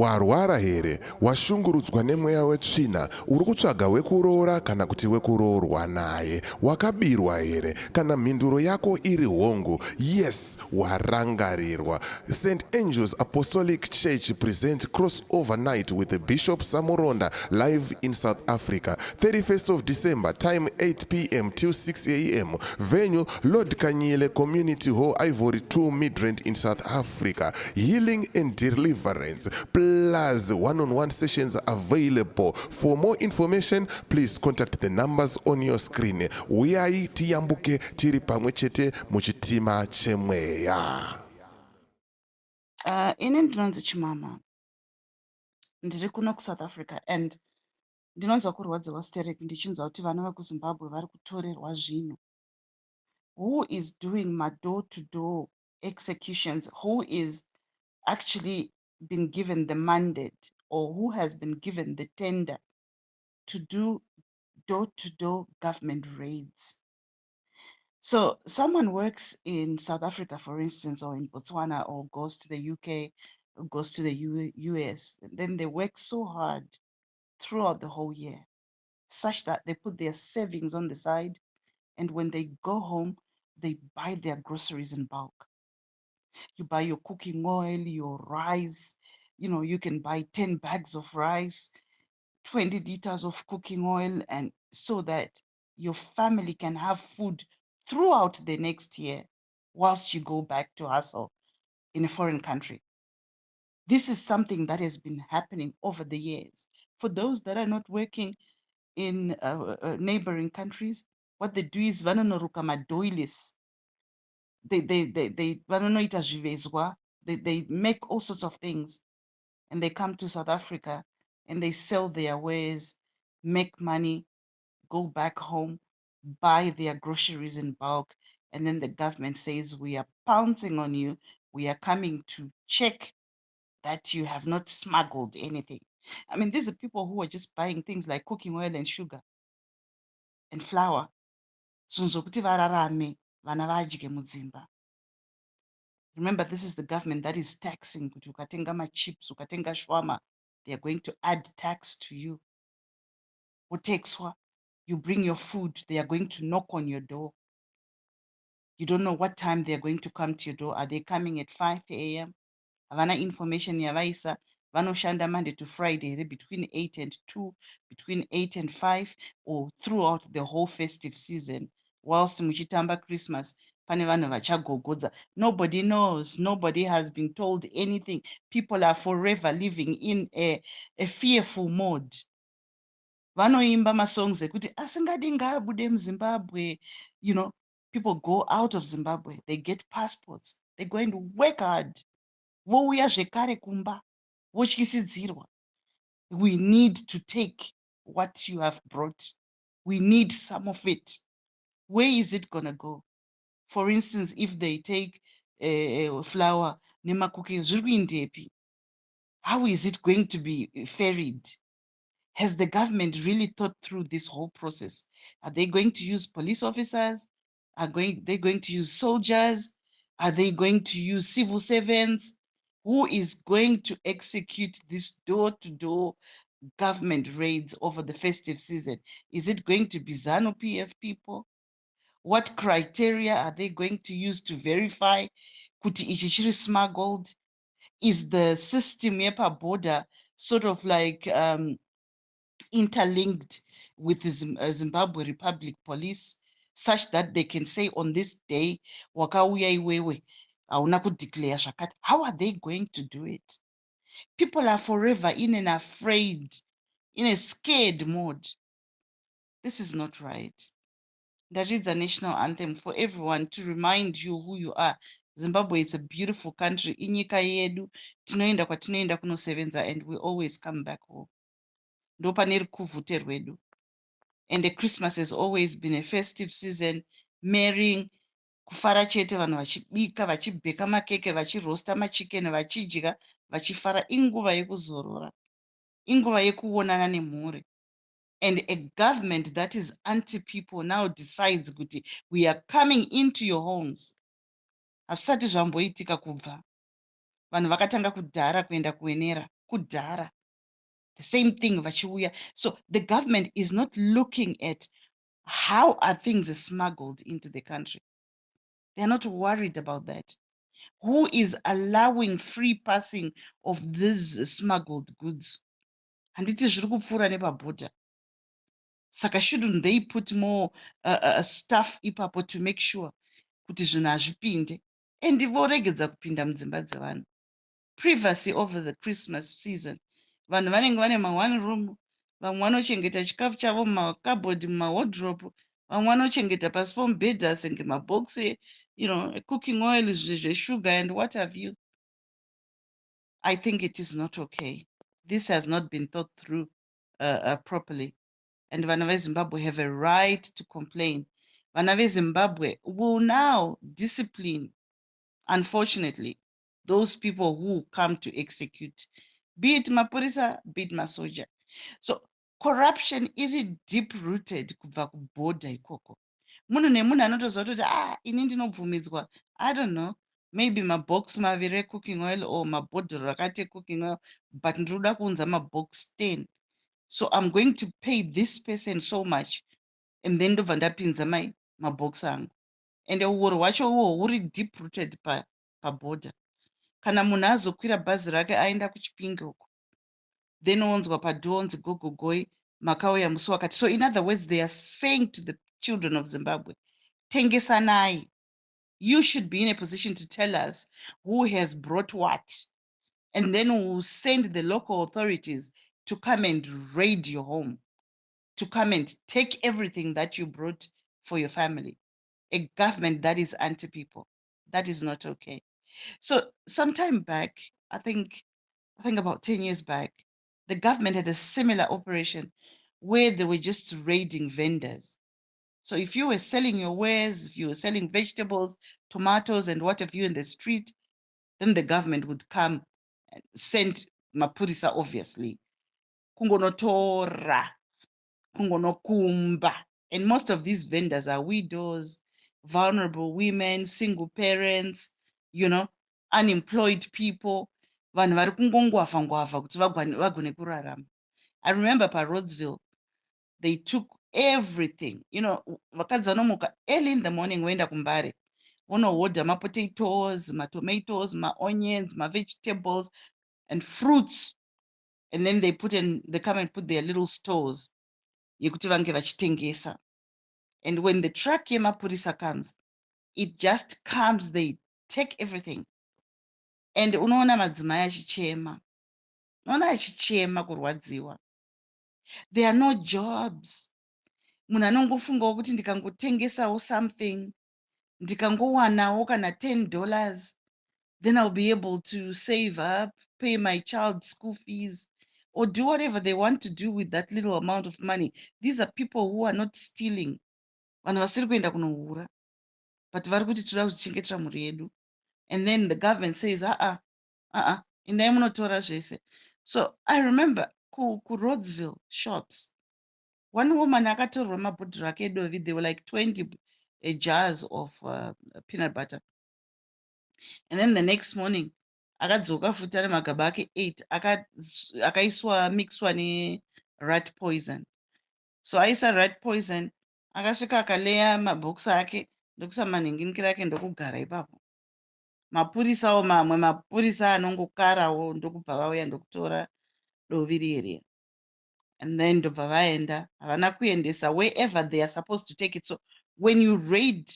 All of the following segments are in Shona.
Warwara here, washungurudzwa nemweya wetsvina, uri kutsvaga wekuroora kana kuti wekuroorwa naye, wakabirwa here, kana mhinduro yako iri hongu, yes, warangarirwa. St. Angel's Apostolic Church presents Crossover Night with the Bishop Samuronda live in South Africa, 31st of December, time 8 p.m. till 6 a.m. Venue, Lord Kanyile Community Hall, Ivory 2 Midrand in South Africa. Healing and deliverance, plus one-on-one sessions available. For more information, please contact the numbers on your screen. Uyai tiyambuke tiri pamwe chete muchitima chemweya. Ine ndinonzi Chimama, ndiri kuno kuSouth Africa and ndinonzwa kurwadziwa steric ndichinzwa kuti vana vekuZimbabwe vari kutorerwa zvinhu. Who is doing my door-to-door executions? Who is actually been given the mandate, or who has been given the tender to do door-to-door government raids? So someone works in South Africa, for instance, or in Botswana, or goes to the UK, or goes to the US, and then they work so hard throughout the whole year, such that they put their savings on the side, and when they go home, they buy their groceries in bulk. You buy your cooking oil, your rice, you can buy 10 bags of rice, 20 liters of cooking oil, and so that your family can have food throughout the next year whilst you go back to hustle in a foreign country. This is something that has been happening over the years. For those that are not working in neighboring countries, what they do is vanonoruka madoilies. Vanonoita zvivezwa. They make all sorts of things, and they come to South Africa and they sell their wares, make money, go back home, buy their groceries in bulk, and then the government says, we are pouncing on you. We are coming to check that you have not smuggled anything. I mean, these are people who are just buying things like cooking oil and sugar and flour. Zvokuti vararame, vana vadye mudzimba. Remember, this is the government that is taxing. Kuti ukatenga machips, ukatenga shwama, they are going to add tax to you. Utexwa, you bring your food, they are going to knock on your door. You don't know what time they are going to come to your door. Are they coming at 5 a.m.? Havana information yavaisa. Vanoshanda Monday to Friday, between 8 and 2, between 8 and 5, or throughout the whole festive season. Whilst muchitamba Christmas, pane vanhu vachagogodza. Nobody knows. Nobody has been told anything. People are forever living in a fearful mode. Vanoimba masongs ekuti asingadi ngaabude muZimbabwe. People go out of Zimbabwe. They get passports. They go and work hard. Vouya zvekare kumba. Votyisidzirwa. We need to take what you have brought. We need some of it. Where is it going to go? For instance, if they take flour, nema cooking, zvirikuindepi? How is it going to be ferried? Has the government really thought through this whole process? Are they going to use police officers? Are they going to use soldiers? Are they going to use civil servants? Who is going to execute this door-to-door government raids over the festive season? Is it going to be ZANU-PF people? What criteria are they going to use to verify kuti ichi chiri smuggled? Is the system yepa border sort of like interlinked with the Zimbabwe Republic Police, such that they can say on this day, wakauya iwewe, hauna kudeclare zvakati. How are they going to do it? People are forever in a scared mode. This is not right. That is a national anthem for everyone to remind you who you are. Zimbabwe is a beautiful country. Inyika yedu, tinoenda kwatinoenda kunosevenza, and we always come back home. Ndopane rukuvhute rwedu. And the Christmas has always been a festive season, marrying, kufara chete, vanhu vachibika, vachibheka makeke, vachirosta machicken, vachidya, vachifara. Inguva yekuzorora. Inguva yekuonana nemhuri. And a government that is anti-people now decides kuti we are coming into your homes. Hazvisati zvamboitika kubva. Vanhu vakatanga kudhara kuenda kuenera. kudhara. The same thing vachiuya. So the government is not looking at how are things smuggled into the country. They're not worried about that. Who is allowing free passing of these smuggled goods? Handiti zviri kupfuura nepabhodha. Saka shouldn't they put more stuff ipapo to make sure kuti zvinhu hazvipinde? And voregedza kupinda mudzimba dzevanhu. Previously over the Christmas season, vanhu vanenge vane ma1 room, vamwe vanochengeta chikafu chavo mumakabhodhi, mumawardrobe, vamwe vanochengeta pasi pomubhedha senge mabhokisi, cooking oil, sugar and what have you. I think it is not okay. This has not been thought through properly. And Vana Zimbabwe have a right to complain. Vana Zimbabwe will now discipline, unfortunately, those people who come to execute, be it Mapurisa, be it Masoja. So corruption is deep rooted kubva kuborder ikoko. Munhu nemunhu anotoziva kuti ini ndinobvumidzwa, I don't know, maybe mabox maviri cooking oil or mabhodhoro rakati cooking oil, but ndinoda kuunza mabox 10. So I'm going to pay this person so much, and then ndobva ndapinza mabox angu. And uoro hwacho uhwo huri deep rooted paborder. Kana munhu azokwira bhazi rake aenda kuchipinge uko, then onzwa padhoo onzi gogogoi makauya musi wakati. So in other words, they are saying to the children of Zimbabwe, tengesanai. You should be in a position to tell us who has brought what, and then we'll send the local authorities to come and raid your home, to come and take everything that you brought for your family. A government that is anti-people. That is not okay. So sometime back, I think about 10 years back, the government had a similar operation where they were just raiding vendors. So if you were selling your wares, if you were selling vegetables, tomatoes, and what have you in the street, then the government would come and send Mapurisa, obviously. Kungonotora, kungonokumba. And most of these vendors are widows, vulnerable women, single parents, unemployed people. Vanhu vari kungongwavha kuti vagone kurarama. I remember paRhodsville, they took everything. Vakadzi vanomuka early in the morning voenda kumbare, vonohodha mapotatoes, matomatoes, maonions, mavegetables, and fruits. And then they come and put their little stores yekuti vange vachitengesa. And when the truck yemapurisa comes, it just comes, they take everything. And unoona madzimai achichema. Unoona achichema kurwadziwa. There are no jobs. Munhu anongofungawo kuti ndikangotengesawo something, ndikangowanawo kana $10, then I'll be able to save up, pay my child's school fees, or do whatever they want to do with that little amount of money. These are people who are not stealing. Vanhu vasiri kuenda kunohura, but vari kuti toda kuzvichengetera mhuri yedu. And then the government says, endai munotora zvese. So I remember kuRhodsville shops, one woman akatorwa mabhodhoro ake edovi, they were like 20 jars of peanut butter. And then the next morning, akadzoka futi ane magaba ake 8 akaiswa mixwa rat poison. So aisa rat poison, akasvika akaleya mabhokisi ake ndokuisa manhinginikiri ake ndokugara ipapo. Mapurisawo mamwe mapurisa anongokarawo ndokubva vauya ndokutora dovi riya. And then ndobva vaenda, havana kuendesa wherever they are supposed to take it. So when you raid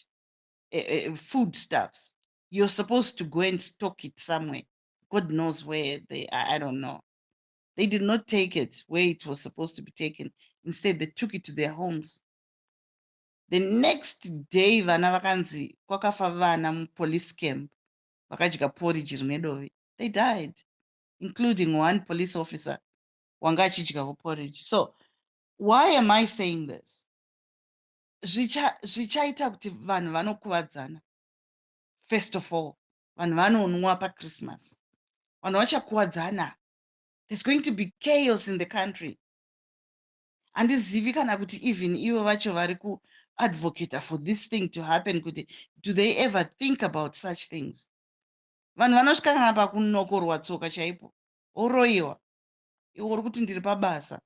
food stuffs, you're supposed to go and stock it somewhere. God knows where I don't know. They did not take it where it was supposed to be taken. Instead, they took it to their homes. The next day, vana vakanzi kwakafa vana mupolice camp, vakadya porridge rine dovi. They died, including one police officer wanga achidyawo porridge. So why am I saying this? Zvichaita kuti vanhu vanokuvadzana. First of all, vanhu vanonwa paChristmas. Vanhu vachakuwadzana. There's going to be chaos in the country. Handizivi kana kuti even ivo vacho vari kuadvocate for this thing to happen, kuti do they ever think about such things? Vanhu vanosvikana pakunokorwa tsoka chaipo, oroyiwa. iwe uri kuti ndiri pabasa,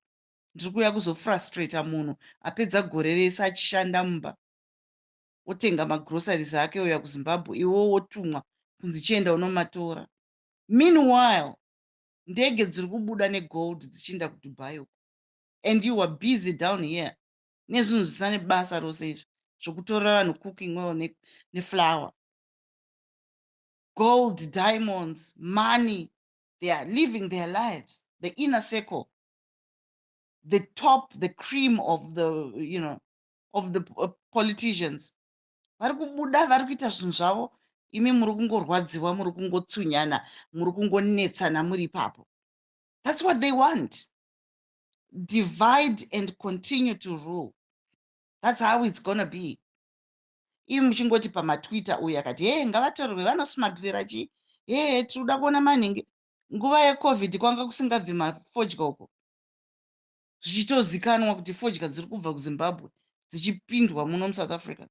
ndiri kuuya kuzofrustrata munhu apedza gore rese achishanda mumba, otenga magroceries ake ouya kuzimbabwe, iwewo wotumwa kunzi chienda unomatora. Meanwhile, ndege dziri kubuda negold dzichienda kuDubai uko, and you were busy down here nezvinhu zvisina nebasa rose izvi zvokutorera vanhu cooking oil neflour. Gold, diamonds, money, they are living their lives, the inner circle, the top, the cream of the, you know, of the politicians. Vari kubuda vari kuita zvinhu zvavo, imi muri kungorwadziwa, muri kungotsunyana, muri kungonetsana muri ipapo. That's what they want. Divide and continue to rule. That's how it's gonna be. Imi muchingoti pamatwitter uyu akati hey, ngavatorwe vanosmagirira chii, hey, tinoda kuona manhingi. Nguva yecovid kwanga kusingabvi mafodya uko, zvichitozikanwa kuti fodya dziri kubva kuzimbabwe dzichipindwa muno musouth africa.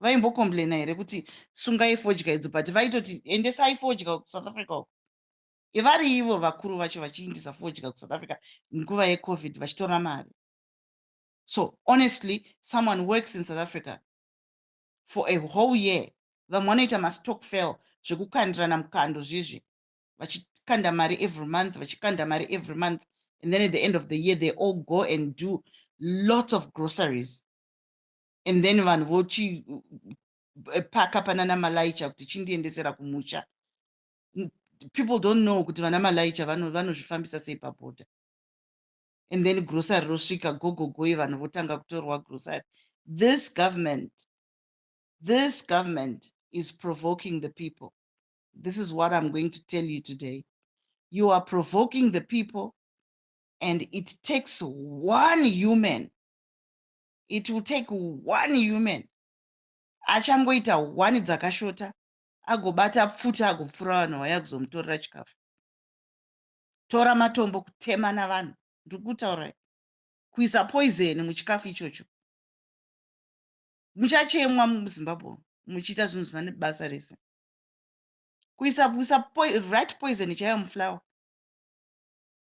Vaimbokomplaina here kuti sungai fodya idzo, but vaitoti endesai fodya kusouth africa uko. Ivari ivo vakuru vacho vachiindisa fodya kusouth africa nguva yecovid vachitora mari. So honestly, someone works in South Africa for a whole year, vamwe vanoita mastokfel zvekukandirana mukando zvizvi, vachikanda mari every month, vachikanda mari every month, and then at the end of the year they all go and do lots of groceries, and then vanhu vochipaka panana malaicha kuti chindiendesera kumusha. People don't know kuti vana malaicha vanozvifambisa sei pabhodha, and then grocery rosvika gogogoi vanhu votanga kutorwa grocery. This government is provoking the people. This is what I'm going to tell you today. You are provoking the people, and it takes one human. It will take one human. Achangoita one dzakashota, agobata pfuta agopfura vanhu vaya kuzomutorera chikafu. Tora matombo kutema navanhu. Ndiri kutaura kuisa poison muchikafu ichocho. Muchachemwa muZimbabwe muchiita zvinhu zvisina nebasa rese. Kuisa right poison chaiyo muflower.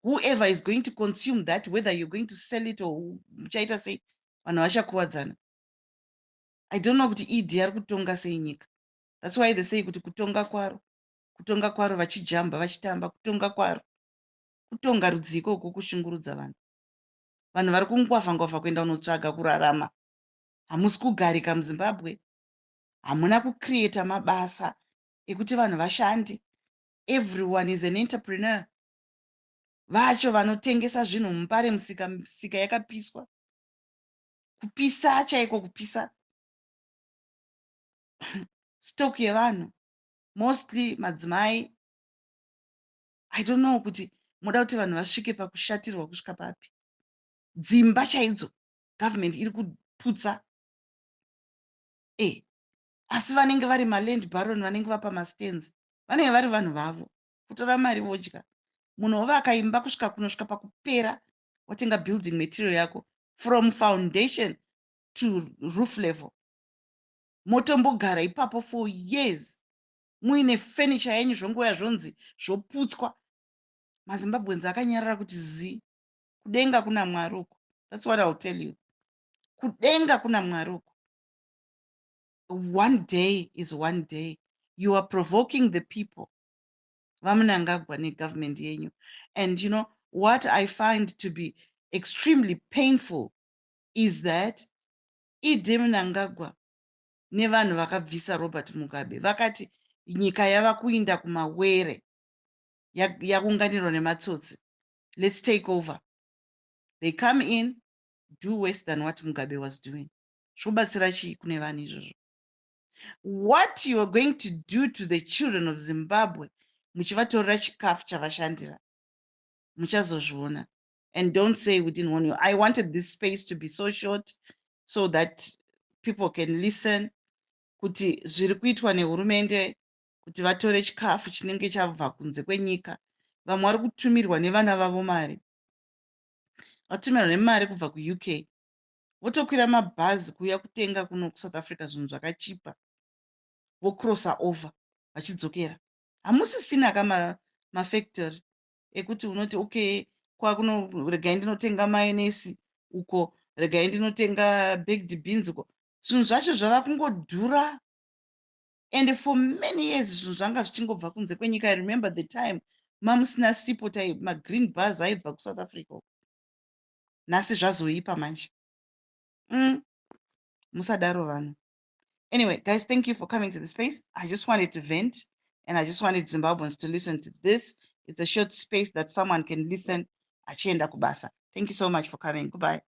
Whoever is going to consume that, whether you're going to sell it or muchaita sei, vanhu vachakuwadzana. I don't know kuti idi ari kutonga sei nyika. That's why they say kuti kutonga kwaro vachijamba vachitamba, kutonga kwaro. Kutonga rudziko uko kushungurudza vanhu. Vanhu vari kungwavha kuenda kunotsvaga kurarama. Hamusi kugarika muZimbabwe. Hamuna kucreata mabasa ekuti vanhu vashande. Everyone is an entrepreneur. Vacho vanotengesa zvinhu mupare misika yakapiswa. Kupisa chaiko kupisa. Stock yevanhu. Mostly madzimai. I don't know kuti muda kuti vanhu vasvike pakushatirwa kusvika papi. Dzimba chaidzo government iri kuputsa. Asi vanenge vari maland baron, vanenge vapa mastands, vanenge vari vanhu vavo. Kutora mari vodya. Munhu ovaka imba kusvika kunosvika pakupera, watenga building material yako from foundation to roof level. Motombogara ipapo for years. Muine furniture yenyu zvongoya zvonzi zvoputswa. MaZimbabweans akanyarara kuti zi. Kudenga kuna Mwari uko. That's what I'll tell you. Kudenga kuna Mwari uko. One day is one day. You are provoking the people. Vamunangagwa negovernment yenyu. And you know, what I find to be extremely painful is that Idi Mnangagwa nevanhu vakabvisa Robert Mugabe vakati nyika yava kuinda kumawere, yakunganirwa nematsotsi. Let's take over. They come in, do worse than what Mugabe was doing. Zvobatsira chii kune vanhu izvozvo? What you are going to do to the children of Zimbabwe, muchivatorera chikafu chavashandira, muchazozviona. And don't say we didn't warn you. I wanted this space to be so short so that people can listen. Kuti zviri kuitwa nehurumende kuti vatore chikafu chinenge chabva kunze kwenyika. Vamwe vari kutumirwa nevana vavo mari. Vatumirwa nemari kubva kuUK. Votokwira mabhazi kuuya kutenga kuno kuSouth Africa zvinhu zvakachipa. Vocrosser over vachidzokera. Hamusisina kama mafactory. ekuti unoti okay, kwakuno regai ndinotenga mayonnaise uko, regai ndinotenga baked beans uko. Zvinhu zvacho zvava kungodhura, and for many years zvinhu zvanga zvichingobva kunze kwenyika. I remember the time mamusina sipo magreen bars aibva kusouth africa uko. Nhasi zvazoipa manje. Musadaro vanhu. Anyway, guys, thank you for coming to the space. I just wanted to vent, and I just wanted Zimbabweans to listen to this. It's a short space that someone can listen. Achienda kubasa. Thank you so much for coming. Goodbye.